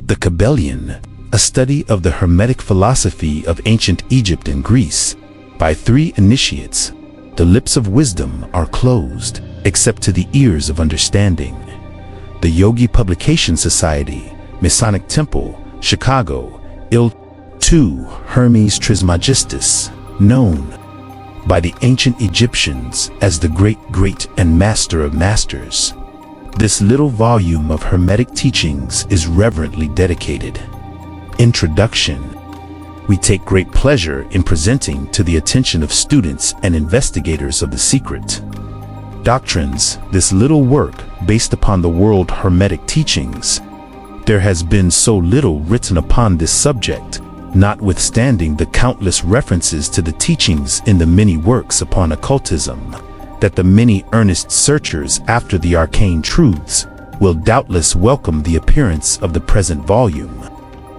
The Kybalion, a study of the Hermetic philosophy of ancient Egypt and Greece, by 3 initiates. The lips of wisdom are closed, except to the ears of understanding. The Yogi Publication Society, Masonic Temple, Chicago, II, Hermes Trismegistus, known by the ancient Egyptians as the great and master of masters. This little volume of Hermetic teachings is reverently dedicated. Introduction. We take great pleasure in presenting to the attention of students and investigators of the secret doctrines this little work based upon the world Hermetic teachings. There has been so little written upon this subject, notwithstanding the countless references to the teachings in the many works upon occultism, that the many earnest searchers after the arcane truths will doubtless welcome the appearance of the present volume.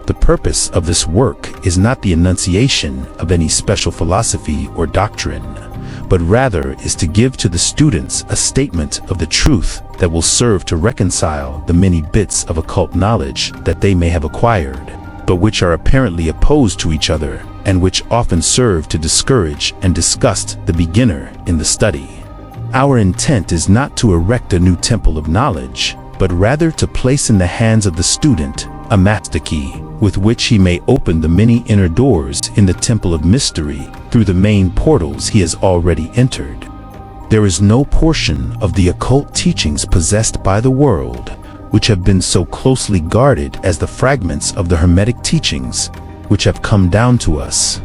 The purpose of this work is not the enunciation of any special philosophy or doctrine, but rather is to give to the students a statement of the truth that will serve to reconcile the many bits of occult knowledge that they may have acquired, but which are apparently opposed to each other and which often serve to discourage and disgust the beginner in the study. Our intent is not to erect a new temple of knowledge, but rather to place in the hands of the student a master key with which he may open the many inner doors in the temple of mystery through the main portals he has already entered. There is no portion of the occult teachings possessed by the world which have been so closely guarded as the fragments of the Hermetic teachings which have come down to us.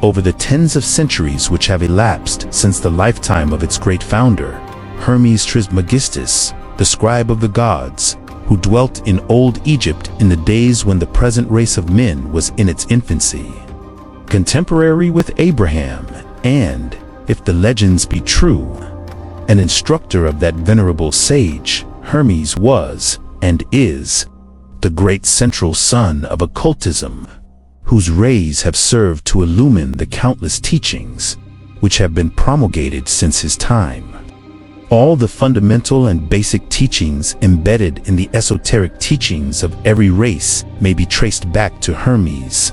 Over the tens of centuries which have elapsed since the lifetime of its great founder, Hermes Trismegistus, the scribe of the gods, who dwelt in old Egypt in the days when the present race of men was in its infancy. Contemporary with Abraham, and, if the legends be true, an instructor of that venerable sage, Hermes was, and is, the great central sun of occultism, whose rays have served to illumine the countless teachings which have been promulgated since his time. All the fundamental and basic teachings embedded in the esoteric teachings of every race may be traced back to Hermes.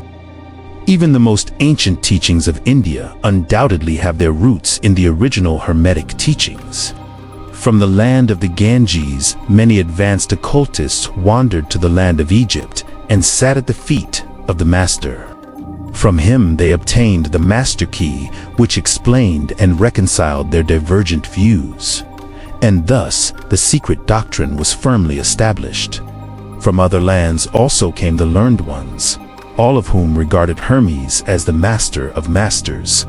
Even the most ancient teachings of India undoubtedly have their roots in the original Hermetic teachings. From the land of the Ganges, many advanced occultists wandered to the land of Egypt and sat at the feet of the master. From him they obtained the master key, which explained and reconciled their divergent views. And thus the secret doctrine was firmly established. From other lands also came the learned ones, all of whom regarded Hermes as the master of masters.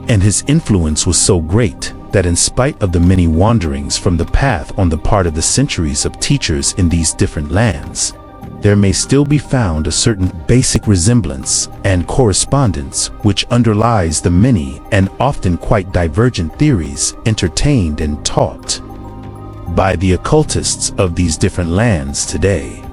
And his influence was so great that in spite of the many wanderings from the path on the part of the centuries of teachers in these different lands, there may still be found a certain basic resemblance and correspondence which underlies the many and often quite divergent theories entertained and taught by the occultists of these different lands today.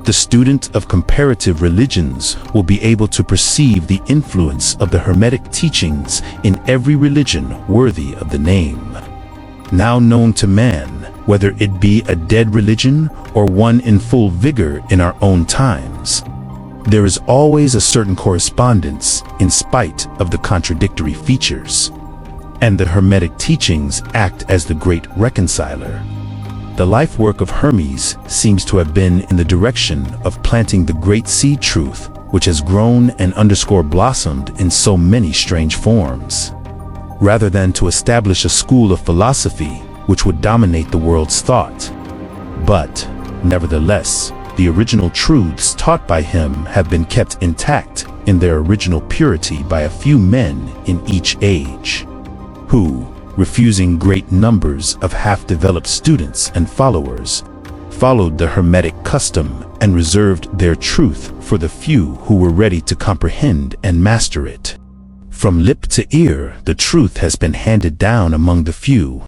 The student of comparative religions will be able to perceive the influence of the Hermetic teachings in every religion worthy of the name now known to man, whether it be a dead religion or one in full vigor in our own times. There is always a certain correspondence in spite of the contradictory features, and the Hermetic teachings act as the great reconciler. The life work of Hermes seems to have been in the direction of planting the great seed truth which has grown and blossomed in so many strange forms, rather than to establish a school of philosophy which would dominate the world's thought. But, nevertheless, the original truths taught by him have been kept intact in their original purity by a few men in each age, who, refusing great numbers of half-developed students and followers, followed the Hermetic custom and reserved their truth for the few who were ready to comprehend and master it. From lip to ear, the truth has been handed down among the few.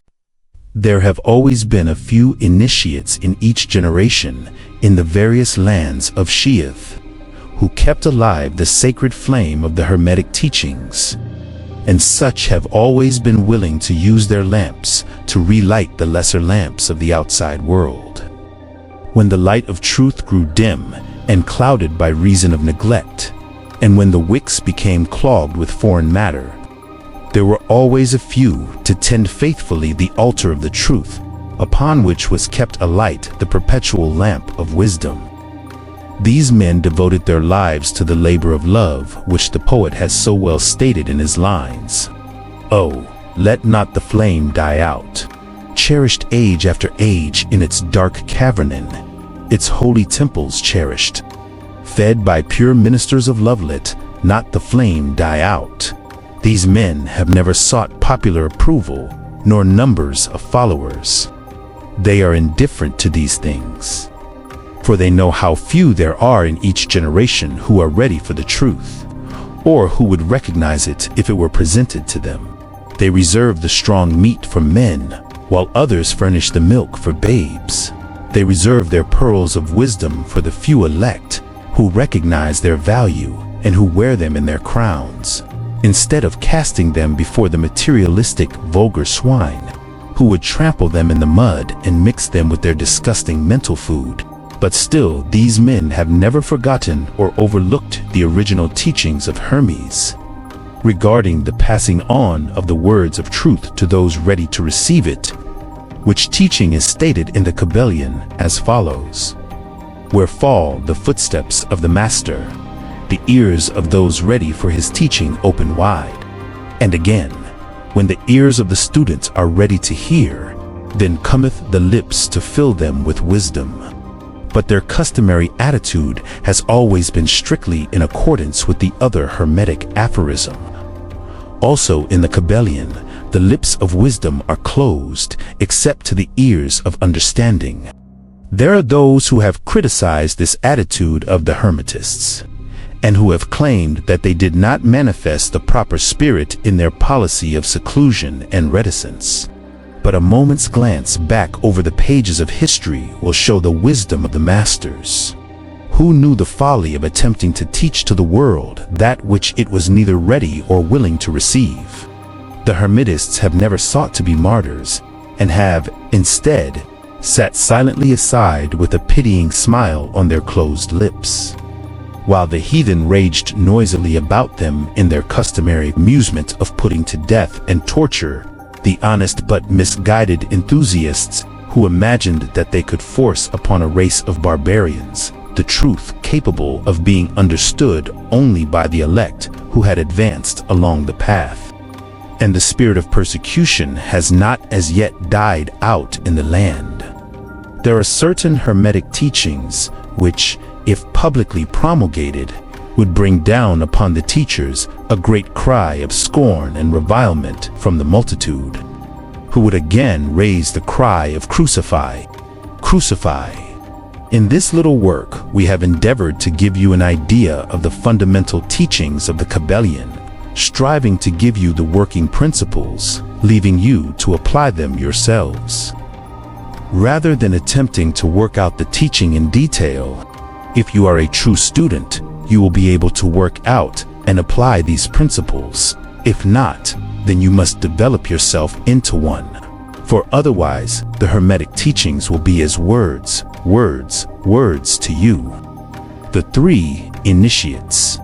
There have always been a few initiates in each generation in the various lands of Sheath, who kept alive the sacred flame of the Hermetic teachings, and such have always been willing to use their lamps to relight the lesser lamps of the outside world. When the light of truth grew dim and clouded by reason of neglect, and when the wicks became clogged with foreign matter, there were always a few to tend faithfully the altar of the truth, upon which was kept alight the perpetual lamp of wisdom. These men devoted their lives to the labor of love, which the poet has so well stated in his lines. Oh, let not the flame die out, cherished age after age in its dark cavernin, its holy temples cherished. Fed by pure ministers of love, let not the flame die out. These men have never sought popular approval, nor numbers of followers. They are indifferent to these things, for they know how few there are in each generation who are ready for the truth, or who would recognize it if it were presented to them. They reserve the strong meat for men, while others furnish the milk for babes. They reserve their pearls of wisdom for the few elect, who recognize their value and who wear them in their crowns, instead of casting them before the materialistic, vulgar swine, who would trample them in the mud and mix them with their disgusting mental food. But still, these men have never forgotten or overlooked the original teachings of Hermes regarding the passing on of the words of truth to those ready to receive it, which teaching is stated in the Kybalion as follows: where fall the footsteps of the master, the ears of those ready for his teaching open wide. And again, when the ears of the students are ready to hear, then cometh the lips to fill them with wisdom. But their customary attitude has always been strictly in accordance with the other Hermetic aphorism. Also in the Kybalion, the lips of wisdom are closed except to the ears of understanding. There are those who have criticized this attitude of the Hermetists, and who have claimed that they did not manifest the proper spirit in their policy of seclusion and reticence. But a moment's glance back over the pages of history will show the wisdom of the masters, who knew the folly of attempting to teach to the world that which it was neither ready or willing to receive. The Hermetists have never sought to be martyrs, and have, instead, sat silently aside with a pitying smile on their closed lips, while the heathen raged noisily about them in their customary amusement of putting to death and torture the honest but misguided enthusiasts who imagined that they could force upon a race of barbarians the truth capable of being understood only by the elect who had advanced along the path. And the spirit of persecution has not as yet died out in the land. There are certain Hermetic teachings which, if publicly promulgated, would bring down upon the teachers a great cry of scorn and revilement from the multitude, who would again raise the cry of crucify, crucify. In this little work, we have endeavored to give you an idea of the fundamental teachings of the Kybalion, striving to give you the working principles, leaving you to apply them yourselves. Rather than attempting to work out the teaching in detail, if you are a true student, you will be able to work out and apply these principles. If not, then you must develop yourself into one. For otherwise, the Hermetic teachings will be as words, words, words to you. The three initiates.